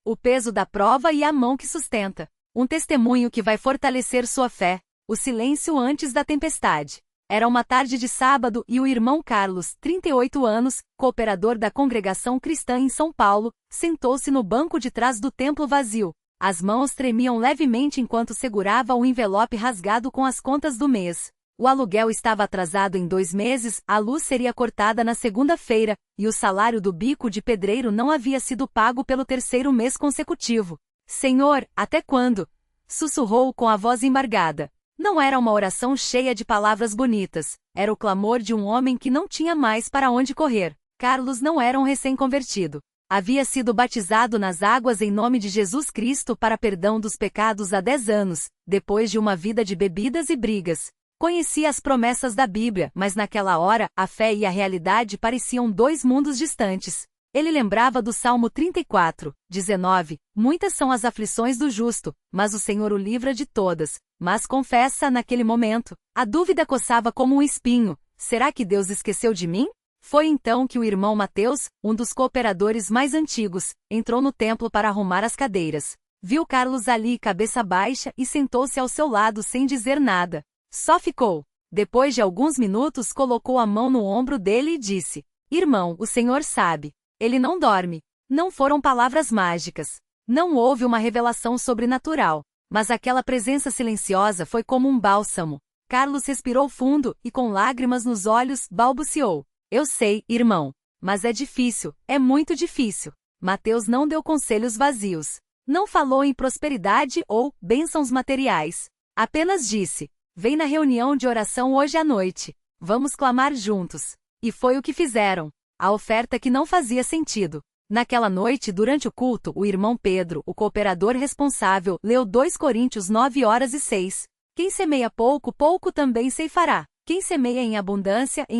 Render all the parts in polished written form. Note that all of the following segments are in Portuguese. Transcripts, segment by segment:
O peso da prova e a mão que sustenta. Um testemunho que vai fortalecer sua fé. O silêncio antes da tempestade. Era uma tarde de sábado e o irmão Carlos, 38 anos, cooperador da congregação cristã em São Paulo, sentou-se no banco de trás do templo vazio. As mãos tremiam levemente enquanto segurava o envelope rasgado com as contas do mês. O aluguel estava atrasado em 2 meses, a luz seria cortada na segunda-feira, e o salário do bico de pedreiro não havia sido pago pelo 3º mês consecutivo. Senhor, até quando? Sussurrou com a voz embargada. Não era uma oração cheia de palavras bonitas, era o clamor de um homem que não tinha mais para onde correr. Carlos não era um recém-convertido. Havia sido batizado nas águas em nome de Jesus Cristo para perdão dos pecados há 10 anos, depois de uma vida de bebidas e brigas. Conhecia as promessas da Bíblia, mas naquela hora, a fé e a realidade pareciam 2 mundos distantes. Ele lembrava do Salmo 34, 19, muitas são as aflições do justo, mas o Senhor o livra de todas. Mas confessa, naquele momento, a dúvida coçava como um espinho, será que Deus esqueceu de mim? Foi então que o irmão Mateus, um dos cooperadores mais antigos, entrou no templo para arrumar as cadeiras. Viu Carlos ali cabeça baixa e sentou-se ao seu lado sem dizer nada. Só ficou. Depois de alguns minutos colocou a mão no ombro dele e disse: Irmão, o Senhor sabe. Ele não dorme. Não foram palavras mágicas. Não houve uma revelação sobrenatural. Mas aquela presença silenciosa foi como um bálsamo. Carlos respirou fundo e com lágrimas nos olhos, balbuciou. Eu sei, irmão. Mas é difícil, é muito difícil. Mateus não deu conselhos vazios. Não falou em prosperidade ou bênçãos materiais. Apenas disse: vem na reunião de oração hoje à noite. Vamos clamar juntos. E foi o que fizeram. A oferta que não fazia sentido. Naquela noite, durante o culto, o irmão Pedro, o cooperador responsável, leu 2 Coríntios 9:6. Quem semeia pouco, pouco também ceifará. Quem semeia em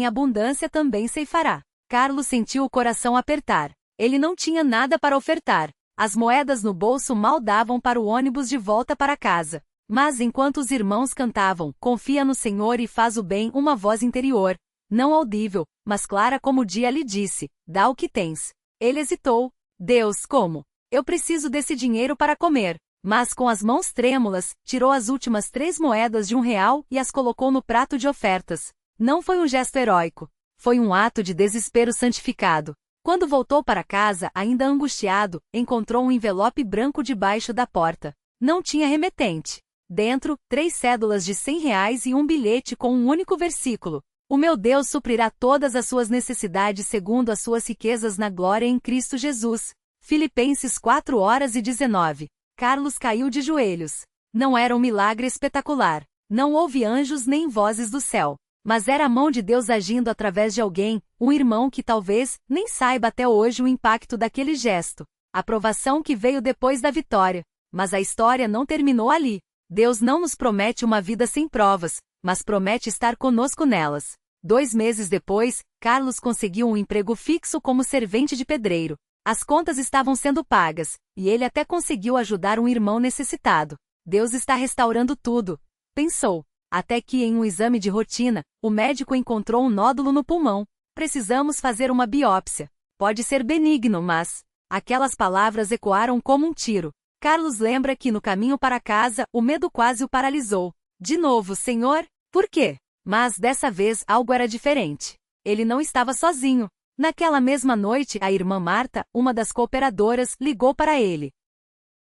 abundância também ceifará. Carlos sentiu o coração apertar. Ele não tinha nada para ofertar. As moedas no bolso mal davam para o ônibus de volta para casa. Mas enquanto os irmãos cantavam, confia no Senhor e faz o bem, uma voz interior, não audível, mas clara como o dia lhe disse, dá o que tens. Ele hesitou. Deus, como? Eu preciso desse dinheiro para comer. Mas com as mãos trêmulas, tirou as últimas 3 moedas de R$1 e as colocou no prato de ofertas. Não foi um gesto heróico. Foi um ato de desespero santificado. Quando voltou para casa, ainda angustiado, encontrou um envelope branco debaixo da porta. Não tinha remetente. Dentro, 3 cédulas de R$100 e um bilhete com um único versículo. O meu Deus suprirá todas as suas necessidades segundo as suas riquezas na glória em Cristo Jesus. Filipenses 4:19. Carlos caiu de joelhos. Não era um milagre espetacular. Não houve anjos nem vozes do céu. Mas era a mão de Deus agindo através de alguém, um irmão que talvez nem saiba até hoje o impacto daquele gesto. A provação que veio depois da vitória. Mas a história não terminou ali. Deus não nos promete uma vida sem provas, mas promete estar conosco nelas. 2 meses depois, Carlos conseguiu um emprego fixo como servente de pedreiro. As contas estavam sendo pagas, e ele até conseguiu ajudar um irmão necessitado. Deus está restaurando tudo, pensou. Até que em um exame de rotina, o médico encontrou um nódulo no pulmão. Precisamos fazer uma biópsia. Pode ser benigno, mas... Aquelas palavras ecoaram como um tiro. Carlos lembra que no caminho para casa, o medo quase o paralisou. De novo, Senhor? Por quê? Mas dessa vez algo era diferente. Ele não estava sozinho. Naquela mesma noite, a irmã Marta, uma das cooperadoras, ligou para ele.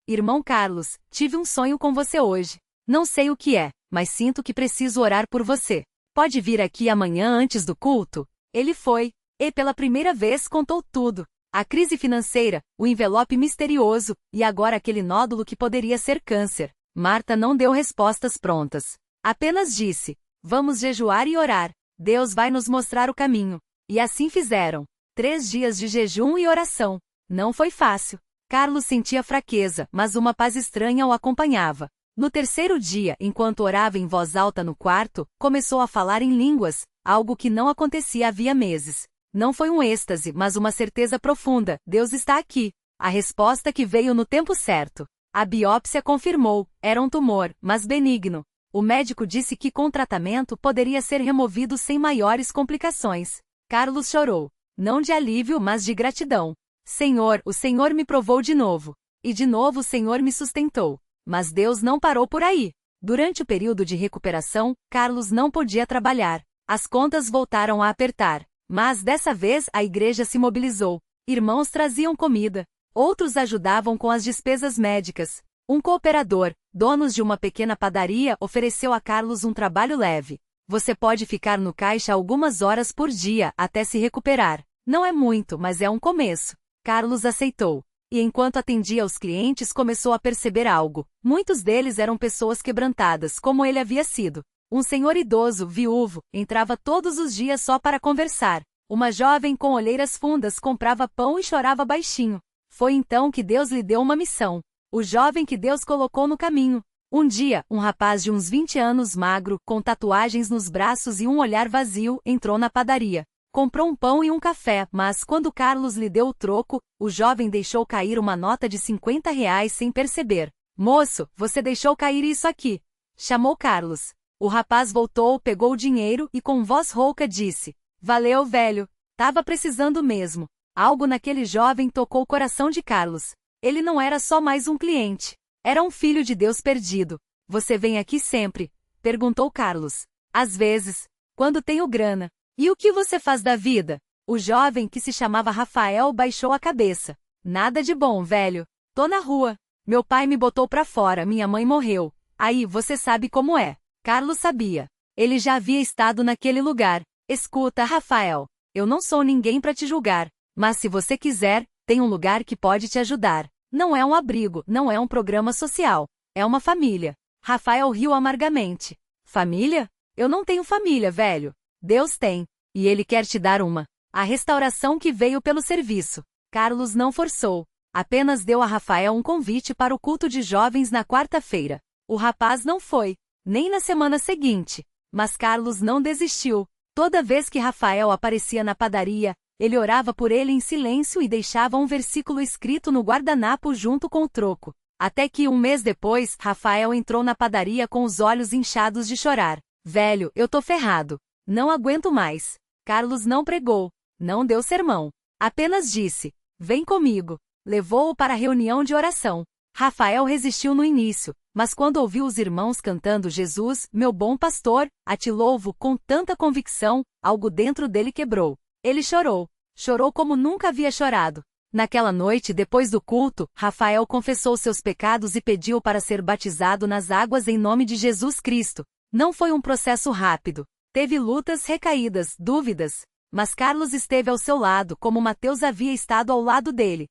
Irmão Carlos, tive um sonho com você hoje. Não sei o que é, mas sinto que preciso orar por você. Pode vir aqui amanhã antes do culto? Ele foi, e pela primeira vez contou tudo. A crise financeira, o envelope misterioso, e agora aquele nódulo que poderia ser câncer. Marta não deu respostas prontas. Apenas disse, vamos jejuar e orar. Deus vai nos mostrar o caminho. E assim fizeram. 3 dias de jejum e oração. Não foi fácil. Carlos sentia fraqueza, mas uma paz estranha o acompanhava. No 3º dia, enquanto orava em voz alta no quarto, começou a falar em línguas, algo que não acontecia havia meses. Não foi um êxtase, mas uma certeza profunda, Deus está aqui. A resposta que veio no tempo certo. A biópsia confirmou, era um tumor, mas benigno. O médico disse que com tratamento poderia ser removido sem maiores complicações. Carlos chorou. Não de alívio, mas de gratidão. Senhor, o Senhor me provou de novo. E de novo o Senhor me sustentou. Mas Deus não parou por aí. Durante o período de recuperação, Carlos não podia trabalhar. As contas voltaram a apertar. Mas dessa vez a igreja se mobilizou. Irmãos traziam comida. Outros ajudavam com as despesas médicas. Um cooperador, dono de uma pequena padaria, ofereceu a Carlos um trabalho leve. Você pode ficar no caixa algumas horas por dia até se recuperar. Não é muito, mas é um começo. Carlos aceitou. E enquanto atendia aos clientes começou a perceber algo. Muitos deles eram pessoas quebrantadas, como ele havia sido. Um senhor idoso, viúvo, entrava todos os dias só para conversar. Uma jovem com olheiras fundas comprava pão e chorava baixinho. Foi então que Deus lhe deu uma missão. O jovem que Deus colocou no caminho. Um dia, um rapaz de uns 20 anos magro, com tatuagens nos braços e um olhar vazio, entrou na padaria. Comprou um pão e um café, mas quando Carlos lhe deu o troco, o jovem deixou cair uma nota de R$ 50 sem perceber. Moço, você deixou cair isso aqui. Chamou Carlos. O rapaz voltou, pegou o dinheiro e com voz rouca disse: Valeu, velho. Tava precisando mesmo. Algo naquele jovem tocou o coração de Carlos. Ele não era só mais um cliente. Era um filho de Deus perdido. Você vem aqui sempre? Perguntou Carlos. Às vezes. Quando tenho grana. E o que você faz da vida? O jovem, que se chamava Rafael, baixou a cabeça. Nada de bom, velho. Tô na rua. Meu pai me botou pra fora, minha mãe morreu. Aí, você sabe como é. Carlos sabia. Ele já havia estado naquele lugar. Escuta, Rafael. Eu não sou ninguém pra te julgar. Mas se você quiser, tem um lugar que pode te ajudar. Não é um abrigo, não é um programa social. É uma família. Rafael riu amargamente. Família? Eu não tenho família, velho. Deus tem. E Ele quer te dar uma. A restauração que veio pelo serviço. Carlos não forçou. Apenas deu a Rafael um convite para o culto de jovens na quarta-feira. O rapaz não foi. Nem na semana seguinte. Mas Carlos não desistiu. Toda vez que Rafael aparecia na padaria, ele orava por ele em silêncio e deixava um versículo escrito no guardanapo junto com o troco. Até que um mês depois, Rafael entrou na padaria com os olhos inchados de chorar. Velho, eu tô ferrado. Não aguento mais. Carlos não pregou. Não deu sermão. Apenas disse: vem comigo. Levou-o para a reunião de oração. Rafael resistiu no início, mas quando ouviu os irmãos cantando Jesus, meu bom pastor, a ti louvo, com tanta convicção, algo dentro dele quebrou. Ele chorou. Chorou como nunca havia chorado. Naquela noite, depois do culto, Rafael confessou seus pecados e pediu para ser batizado nas águas em nome de Jesus Cristo. Não foi um processo rápido. Teve lutas, recaídas, dúvidas. Mas Carlos esteve ao seu lado como Mateus havia estado ao lado dele.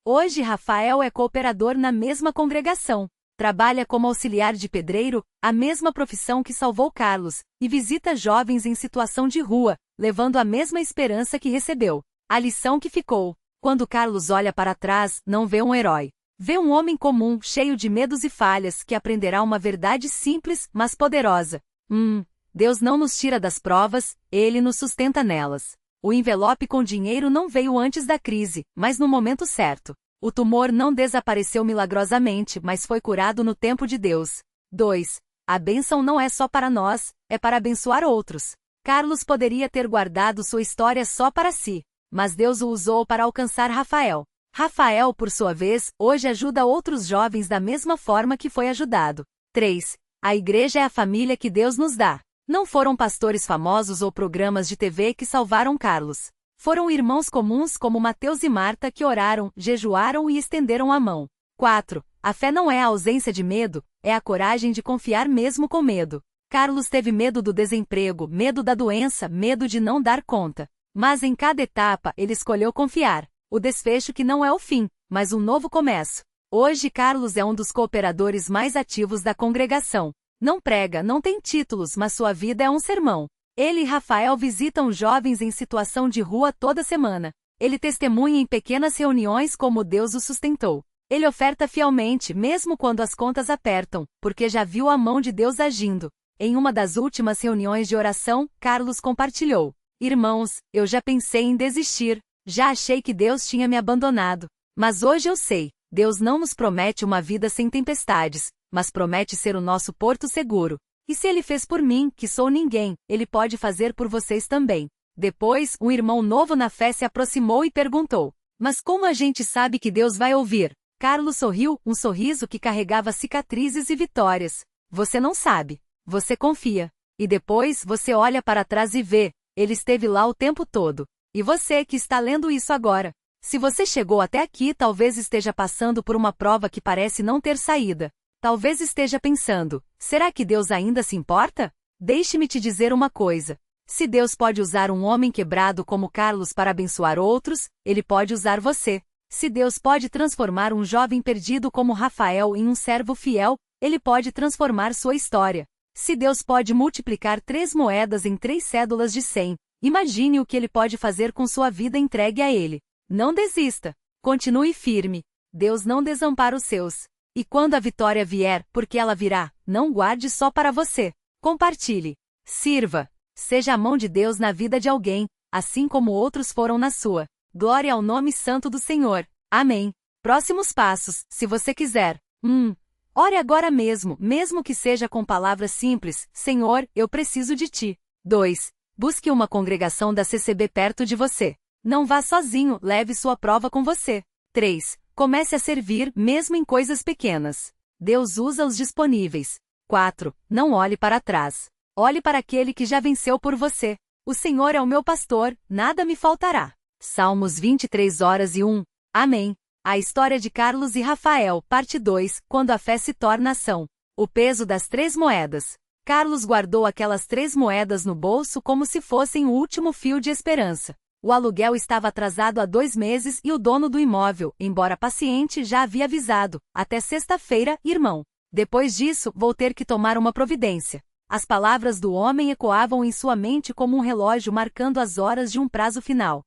Hoje Rafael é cooperador na mesma congregação. Trabalha como auxiliar de pedreiro, a mesma profissão que salvou Carlos, e visita jovens em situação de rua, levando a mesma esperança que recebeu. A lição que ficou: quando Carlos olha para trás, não vê um herói. Vê um homem comum, cheio de medos e falhas, que aprenderá uma verdade simples, mas poderosa. Deus não nos tira das provas, Ele nos sustenta nelas. O envelope com dinheiro não veio antes da crise, mas no momento certo. O tumor não desapareceu milagrosamente, mas foi curado no tempo de Deus. 2. A bênção não é só para nós, é para abençoar outros. Carlos poderia ter guardado sua história só para si, mas Deus o usou para alcançar Rafael. Rafael, por sua vez, hoje ajuda outros jovens da mesma forma que foi ajudado. 3. A igreja é a família que Deus nos dá. Não foram pastores famosos ou programas de TV que salvaram Carlos. Foram irmãos comuns como Mateus e Marta que oraram, jejuaram e estenderam a mão. 4. A fé não é a ausência de medo, é a coragem de confiar mesmo com medo. Carlos teve medo do desemprego, medo da doença, medo de não dar conta. Mas em cada etapa ele escolheu confiar. O desfecho que não é o fim, mas um novo começo. Hoje Carlos é um dos cooperadores mais ativos da congregação. Não prega, não tem títulos, mas sua vida é um sermão. Ele e Rafael visitam jovens em situação de rua toda semana. Ele testemunha em pequenas reuniões como Deus o sustentou. Ele oferta fielmente, mesmo quando as contas apertam, porque já viu a mão de Deus agindo. Em uma das últimas reuniões de oração, Carlos compartilhou: irmãos, eu já pensei em desistir. Já achei que Deus tinha me abandonado. Mas hoje eu sei, Deus não nos promete uma vida sem tempestades, mas promete ser o nosso porto seguro. E se Ele fez por mim, que sou ninguém, Ele pode fazer por vocês também. Depois, um irmão novo na fé se aproximou e perguntou: mas como a gente sabe que Deus vai ouvir? Carlos sorriu, um sorriso que carregava cicatrizes e vitórias. Você não sabe. Você confia. E depois você olha para trás e vê, ele esteve lá o tempo todo. E você que está lendo isso agora. Se você chegou até aqui, talvez esteja passando por uma prova que parece não ter saída. Talvez esteja pensando, será que Deus ainda se importa? Deixe-me te dizer uma coisa. Se Deus pode usar um homem quebrado como Carlos para abençoar outros, ele pode usar você. Se Deus pode transformar um jovem perdido como Rafael em um servo fiel, ele pode transformar sua história. Se Deus pode multiplicar 3 moedas em 3 cédulas de 100, imagine o que ele pode fazer com sua vida entregue a ele. Não desista. Continue firme. Deus não desampara os seus. E quando a vitória vier, porque ela virá, não guarde só para você. Compartilhe. Sirva. Seja a mão de Deus na vida de alguém, assim como outros foram na sua. Glória ao nome santo do Senhor. Amém. Próximos passos, se você quiser. Ore agora mesmo que seja com palavras simples. Senhor, eu preciso de ti. 2. Busque uma congregação da CCB perto de você. Não vá sozinho, leve sua prova com você. 3. Comece a servir, mesmo em coisas pequenas. Deus usa os disponíveis. 4. Não olhe para trás. Olhe para aquele que já venceu por você. O Senhor é o meu pastor, nada me faltará. Salmos 23:1. Amém. A história de Carlos e Rafael, parte 2, quando a fé se torna ação. O peso das 3 moedas. Carlos guardou aquelas 3 moedas no bolso como se fossem o último fio de esperança. O aluguel estava atrasado há 2 meses e o dono do imóvel, embora paciente, já havia avisado. Até sexta-feira, irmão. Depois disso, vou ter que tomar uma providência. As palavras do homem ecoavam em sua mente como um relógio marcando as horas de um prazo final.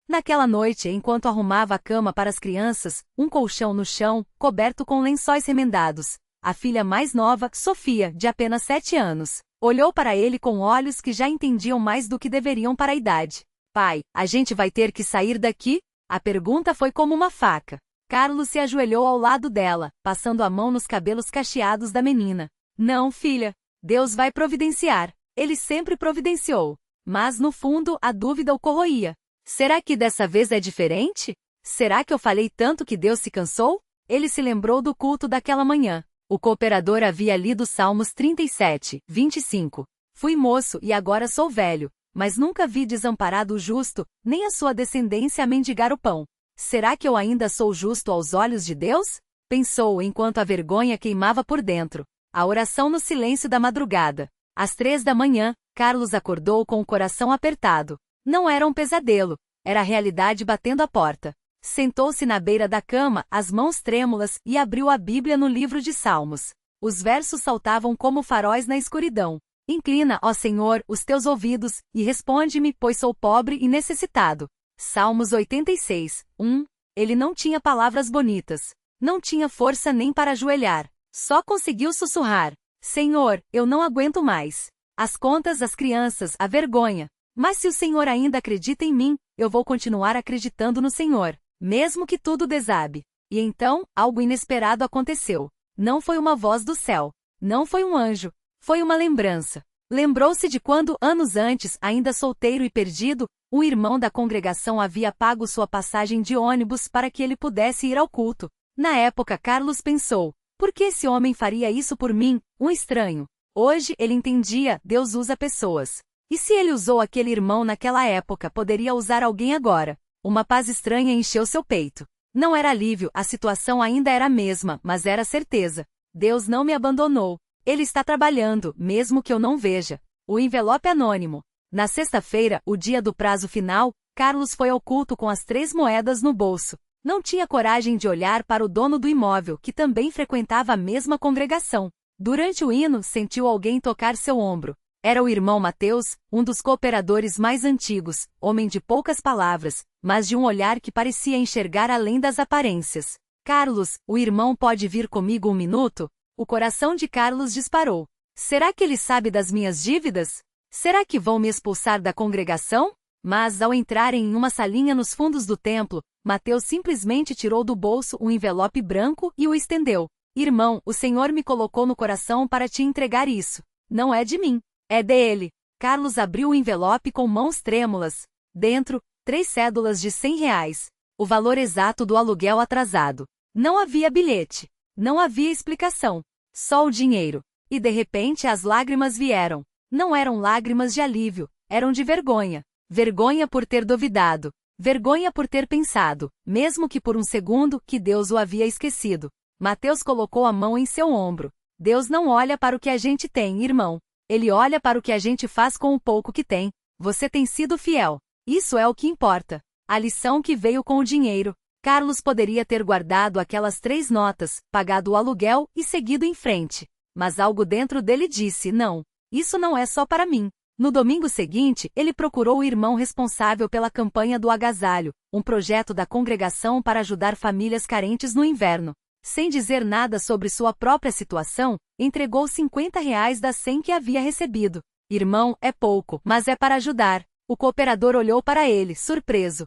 Naquela noite, enquanto arrumava a cama para as crianças, um colchão no chão, coberto com lençóis remendados, a filha mais nova, Sofia, de apenas 7 anos, olhou para ele com olhos que já entendiam mais do que deveriam para a idade. Pai, a gente vai ter que sair daqui? A pergunta foi como uma faca. Carlos se ajoelhou ao lado dela, passando a mão nos cabelos cacheados da menina. Não, filha. Deus vai providenciar. Ele sempre providenciou. Mas, no fundo, a dúvida o corroía. Será que dessa vez é diferente? Será que eu falei tanto que Deus se cansou? Ele se lembrou do culto daquela manhã. O cooperador havia lido Salmos 37:25. Fui moço e agora sou velho, mas nunca vi desamparado o justo, nem a sua descendência a mendigar o pão. Será que eu ainda sou justo aos olhos de Deus? Pensou enquanto a vergonha queimava por dentro. A oração no silêncio da madrugada. Às 3 da manhã, Carlos acordou com o coração apertado. Não era um pesadelo, era a realidade batendo à porta. Sentou-se na beira da cama, as mãos trêmulas, e abriu a Bíblia no livro de Salmos. Os versos saltavam como faróis na escuridão. Inclina, ó Senhor, os teus ouvidos, e responde-me, pois sou pobre e necessitado. Salmos 86:1. Ele não tinha palavras bonitas. Não tinha força nem para ajoelhar. Só conseguiu sussurrar. Senhor, eu não aguento mais. As contas, as crianças, a vergonha. Mas se o Senhor ainda acredita em mim, eu vou continuar acreditando no Senhor, mesmo que tudo desabe. E então, algo inesperado aconteceu. Não foi uma voz do céu. Não foi um anjo. Foi uma lembrança. Lembrou-se de quando, anos antes, ainda solteiro e perdido, um irmão da congregação havia pago sua passagem de ônibus para que ele pudesse ir ao culto. Na época, Carlos pensou, por que esse homem faria isso por mim, um estranho? Hoje, ele entendia, Deus usa pessoas. E se ele usou aquele irmão naquela época, poderia usar alguém agora. Uma paz estranha encheu seu peito. Não era alívio, a situação ainda era a mesma, mas era certeza. Deus não me abandonou. Ele está trabalhando, mesmo que eu não veja. O envelope anônimo. Na sexta-feira, o dia do prazo final, Carlos foi ao culto com as 3 moedas no bolso. Não tinha coragem de olhar para o dono do imóvel, que também frequentava a mesma congregação. Durante o hino, sentiu alguém tocar seu ombro. Era o irmão Mateus, um dos cooperadores mais antigos, homem de poucas palavras, mas de um olhar que parecia enxergar além das aparências. Carlos, o irmão pode vir comigo um minuto? O coração de Carlos disparou. Será que ele sabe das minhas dívidas? Será que vão me expulsar da congregação? Mas ao entrarem em uma salinha nos fundos do templo, Mateus simplesmente tirou do bolso um envelope branco e o estendeu. Irmão, o Senhor me colocou no coração para te entregar isso. Não é de mim. É dele. Carlos abriu o envelope com mãos trêmulas. Dentro, 3 cédulas de R$100. O valor exato do aluguel atrasado. Não havia bilhete. Não havia explicação. Só o dinheiro. E de repente as lágrimas vieram. Não eram lágrimas de alívio, eram de vergonha. Vergonha por ter duvidado. Vergonha por ter pensado, mesmo que por um segundo, que Deus o havia esquecido. Mateus colocou a mão em seu ombro. Deus não olha para o que a gente tem, irmão. Ele olha para o que a gente faz com o pouco que tem. Você tem sido fiel. Isso é o que importa. A lição que veio com o dinheiro. Carlos poderia ter guardado aquelas 3 notas, pagado o aluguel e seguido em frente. Mas algo dentro dele disse: não, isso não é só para mim. No domingo seguinte, ele procurou o irmão responsável pela campanha do agasalho, um projeto da congregação para ajudar famílias carentes no inverno. Sem dizer nada sobre sua própria situação, entregou R$ 50 das 100 que havia recebido. Irmão, é pouco, mas é para ajudar. O cooperador olhou para ele, surpreso.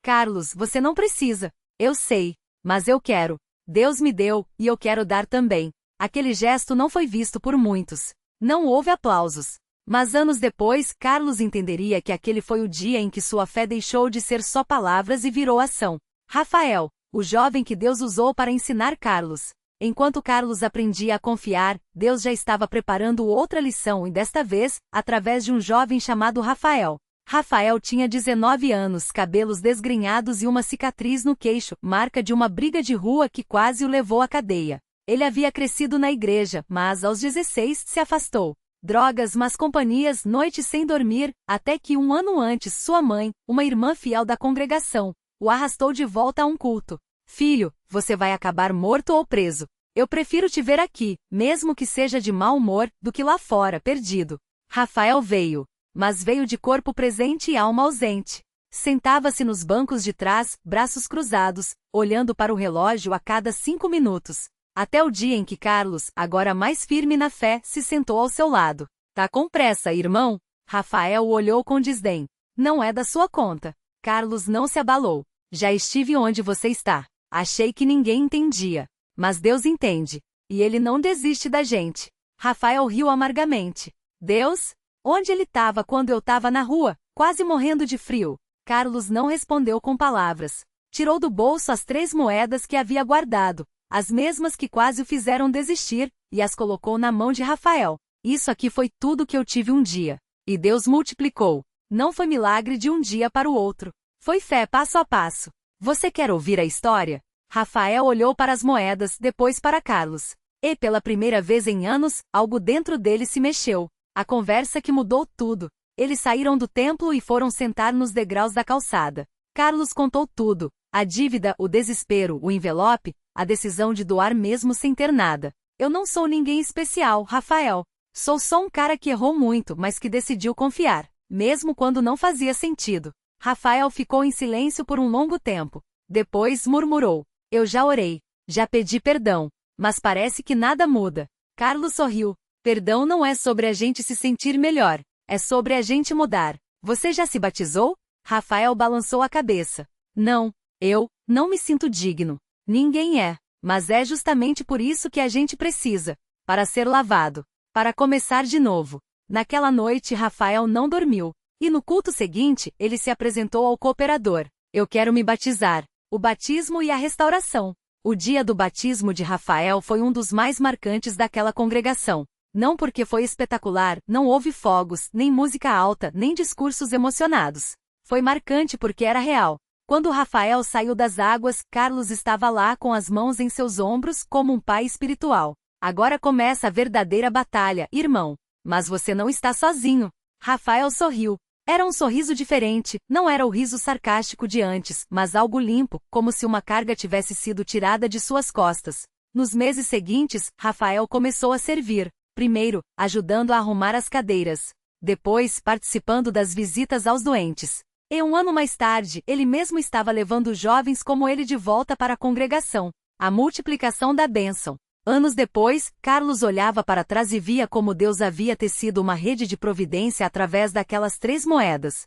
Carlos, você não precisa. Eu sei. Mas eu quero. Deus me deu, e eu quero dar também. Aquele gesto não foi visto por muitos. Não houve aplausos. Mas anos depois, Carlos entenderia que aquele foi o dia em que sua fé deixou de ser só palavras e virou ação. Rafael, o jovem que Deus usou para ensinar Carlos. Enquanto Carlos aprendia a confiar, Deus já estava preparando outra lição e desta vez, através de um jovem chamado Rafael. Rafael tinha 19 anos, cabelos desgrenhados e uma cicatriz no queixo, marca de uma briga de rua que quase o levou à cadeia. Ele havia crescido na igreja, mas aos 16 se afastou. Drogas, más companhias, noites sem dormir, até que 1 ano antes sua mãe, uma irmã fiel da congregação, o arrastou de volta a um culto. Filho, você vai acabar morto ou preso. Eu prefiro te ver aqui, mesmo que seja de mau humor, do que lá fora, perdido. Rafael veio, mas veio de corpo presente e alma ausente. Sentava-se nos bancos de trás, braços cruzados, olhando para o relógio a cada 5 minutos. Até o dia em que Carlos, agora mais firme na fé, se sentou ao seu lado. Tá com pressa, irmão? Rafael o olhou com desdém. Não é da sua conta. Carlos não se abalou. Já estive onde você está. Achei que ninguém entendia. Mas Deus entende. E Ele não desiste da gente. Rafael riu amargamente. Deus? Onde ele estava quando eu estava na rua, quase morrendo de frio? Carlos não respondeu com palavras. Tirou do bolso as 3 moedas que havia guardado, as mesmas que quase o fizeram desistir, e as colocou na mão de Rafael. Isso aqui foi tudo que eu tive um dia. E Deus multiplicou. Não foi milagre de um dia para o outro. Foi fé passo a passo. Você quer ouvir a história? Rafael olhou para as moedas, depois para Carlos. E pela primeira vez em anos, algo dentro dele se mexeu. A conversa que mudou tudo. Eles saíram do templo e foram sentar nos degraus da calçada. Carlos contou tudo. A dívida, o desespero, o envelope, a decisão de doar mesmo sem ter nada. Eu não sou ninguém especial, Rafael. Sou só um cara que errou muito, mas que decidiu confiar, mesmo quando não fazia sentido. Rafael ficou em silêncio por um longo tempo. Depois murmurou. Eu já orei. Já pedi perdão. Mas parece que nada muda. Carlos sorriu. Perdão não é sobre a gente se sentir melhor. É sobre a gente mudar. Você já se batizou? Rafael balançou a cabeça. Não. Eu não me sinto digno. Ninguém é. Mas é justamente por isso que a gente precisa. Para ser lavado. Para começar de novo. Naquela noite Rafael não dormiu. E no culto seguinte, ele se apresentou ao cooperador. Eu quero me batizar. O batismo e a restauração. O dia do batismo de Rafael foi um dos mais marcantes daquela congregação. Não porque foi espetacular, não houve fogos, nem música alta, nem discursos emocionados. Foi marcante porque era real. Quando Rafael saiu das águas, Carlos estava lá com as mãos em seus ombros como um pai espiritual. Agora começa a verdadeira batalha, irmão. Mas você não está sozinho. Rafael sorriu. Era um sorriso diferente, não era o riso sarcástico de antes, mas algo limpo, como se uma carga tivesse sido tirada de suas costas. Nos meses seguintes, Rafael começou a servir. Primeiro, ajudando a arrumar as cadeiras. Depois, participando das visitas aos doentes. E 1 ano mais tarde, ele mesmo estava levando jovens como ele de volta para a congregação. A multiplicação da bênção. Anos depois, Carlos olhava para trás e via como Deus havia tecido uma rede de providência através daquelas 3 moedas.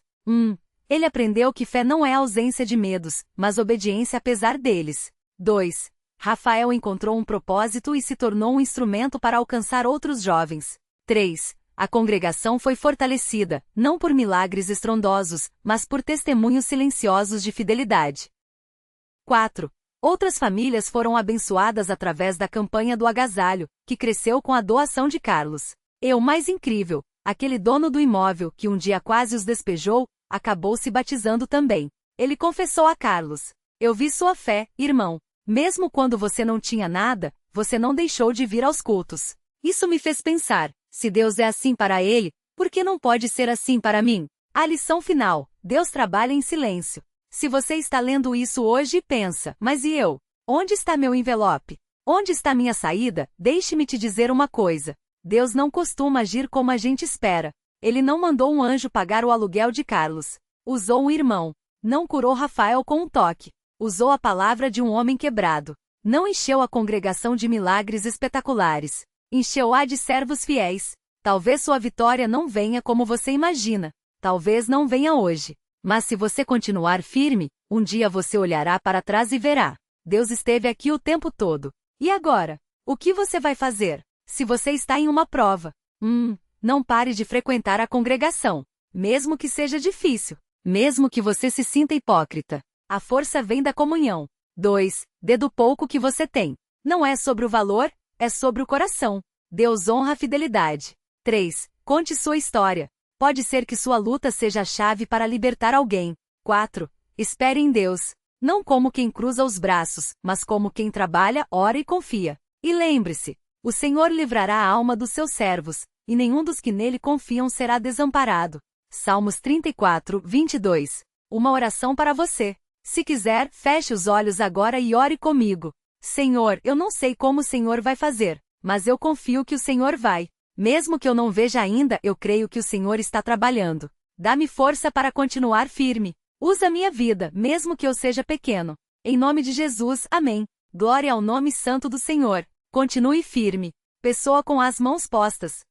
Ele aprendeu que fé não é ausência de medos, mas obediência apesar deles. 2. Rafael encontrou um propósito e se tornou um instrumento para alcançar outros jovens. 3. A congregação foi fortalecida, não por milagres estrondosos, mas por testemunhos silenciosos de fidelidade. 4. Outras famílias foram abençoadas através da campanha do agasalho, que cresceu com a doação de Carlos. E o mais incrível, aquele dono do imóvel que um dia quase os despejou, acabou se batizando também. Ele confessou a Carlos: "Eu vi sua fé, irmão. Mesmo quando você não tinha nada, você não deixou de vir aos cultos." Isso me fez pensar: se Deus é assim para ele, por que não pode ser assim para mim? A lição final: Deus trabalha em silêncio. Se você está lendo isso hoje e pensa: "Mas e eu? Onde está meu envelope? Onde está minha saída?" Deixe-me te dizer uma coisa: Deus não costuma agir como a gente espera. Ele não mandou um anjo pagar o aluguel de Carlos. Usou um irmão. Não curou Rafael com um toque. Usou a palavra de um homem quebrado. Não encheu a congregação de milagres espetaculares. Encheu-a de servos fiéis. Talvez sua vitória não venha como você imagina. Talvez não venha hoje. Mas se você continuar firme, um dia você olhará para trás e verá: Deus esteve aqui o tempo todo. E agora? O que você vai fazer? Se você está em uma prova, não pare de frequentar a congregação. Mesmo que seja difícil. Mesmo que você se sinta hipócrita. A força vem da comunhão. 2. Dê do pouco que você tem. Não é sobre o valor, é sobre o coração. Deus honra a fidelidade. 3. Conte sua história. Pode ser que sua luta seja a chave para libertar alguém. 4. Espere em Deus. Não como quem cruza os braços, mas como quem trabalha, ora e confia. E lembre-se: o Senhor livrará a alma dos seus servos, e nenhum dos que nele confiam será desamparado. Salmos 34, 22. Uma oração para você. Se quiser, feche os olhos agora e ore comigo. Senhor, eu não sei como o Senhor vai fazer, mas eu confio que o Senhor vai. Mesmo que eu não veja ainda, eu creio que o Senhor está trabalhando. Dá-me força para continuar firme. Usa minha vida, mesmo que eu seja pequeno. Em nome de Jesus, amém. Glória ao nome santo do Senhor. Continue firme. Pessoa com as mãos postas.